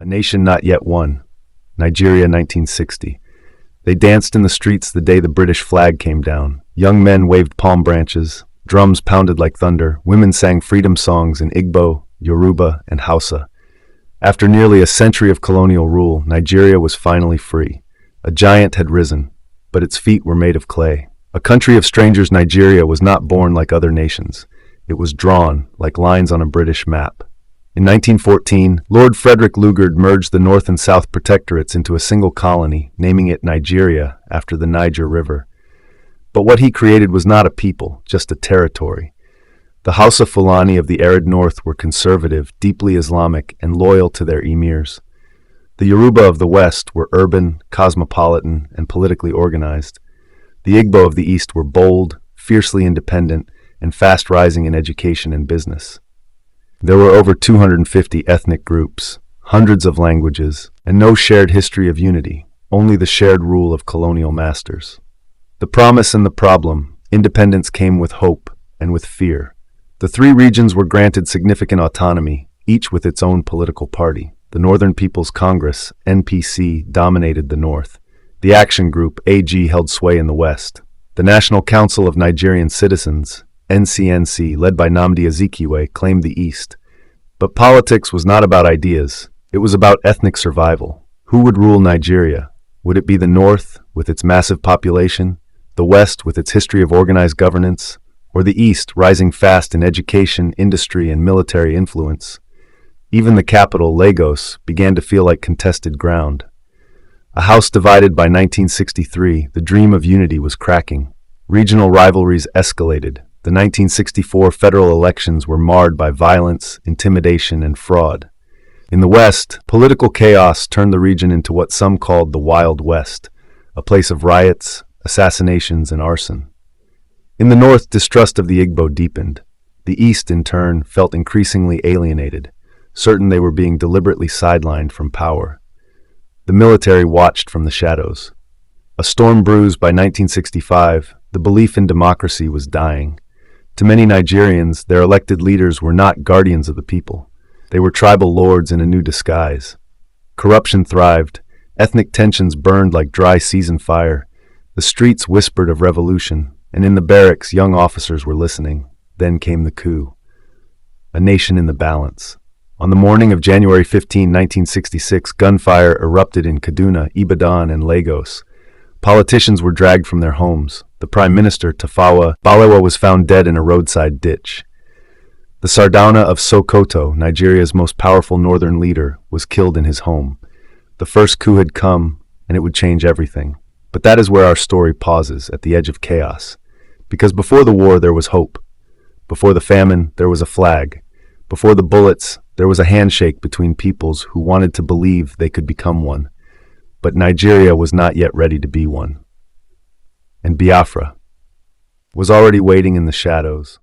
A nation not yet won. Nigeria, 1960. They danced in the streets the day the British flag came down. Young men waved palm branches. Drums pounded like thunder. Women sang freedom songs in Igbo, Yoruba, and Hausa. After nearly a century of colonial rule, Nigeria was finally free. A giant had risen, but its feet were made of clay. A country of strangers, Nigeria was not born like other nations. It was drawn like lines on a British map. In 1914, Lord Frederick Lugard merged the North and South protectorates into a single colony, naming it Nigeria after the Niger River. But what he created was not a people, just a territory. The Hausa Fulani of the arid north were conservative, deeply Islamic, and loyal to their emirs. The Yoruba of the west were urban, cosmopolitan, and politically organized. The Igbo of the east were bold, fiercely independent, and fast-rising in education and business. There were over 250 ethnic groups, hundreds of languages, and no shared history of unity, only the shared rule of colonial masters. The promise and the problem, independence came with hope and with fear. The three regions were granted significant autonomy, each with its own political party. The Northern People's Congress, NPC, dominated the north. The Action Group, AG, held sway in the west. The National Council of Nigerian Citizens, NCNC, led by Nnamdi Azikiwe, claimed the east. But politics was not about ideas. It was about ethnic survival. Who would rule Nigeria? Would it be the north, with its massive population, the west, with its history of organized governance, or the east, rising fast in education, industry, and military influence? Even the capital, Lagos, began to feel like contested ground. A house divided by 1963, the dream of unity was cracking. Regional rivalries escalated. The 1964 federal elections were marred by violence, intimidation, and fraud. In the West, political chaos turned the region into what some called the Wild West, a place of riots, assassinations, and arson. In the North, distrust of the Igbo deepened. The East, in turn, felt increasingly alienated, certain they were being deliberately sidelined from power. The military watched from the shadows. A storm bruised by 1965, the belief in democracy was dying. To many Nigerians, their elected leaders were not guardians of the people. They were tribal lords in a new disguise. Corruption thrived. Ethnic tensions burned like dry season fire. The streets whispered of revolution, and in the barracks, young officers were listening. Then came the coup. A nation in the balance. On the morning of January 15, 1966, gunfire erupted in Kaduna, Ibadan, and Lagos. Politicians were dragged from their homes. The Prime Minister, Tafawa Balewa, was found dead in a roadside ditch. The Sardauna of Sokoto, Nigeria's most powerful northern leader, was killed in his home. The first coup had come, and it would change everything. But that is where our story pauses, at the edge of chaos. Because before the war, there was hope. Before the famine, there was a flag. Before the bullets, there was a handshake between peoples who wanted to believe they could become one. But Nigeria was not yet ready to be one. And Biafra was already waiting in the shadows.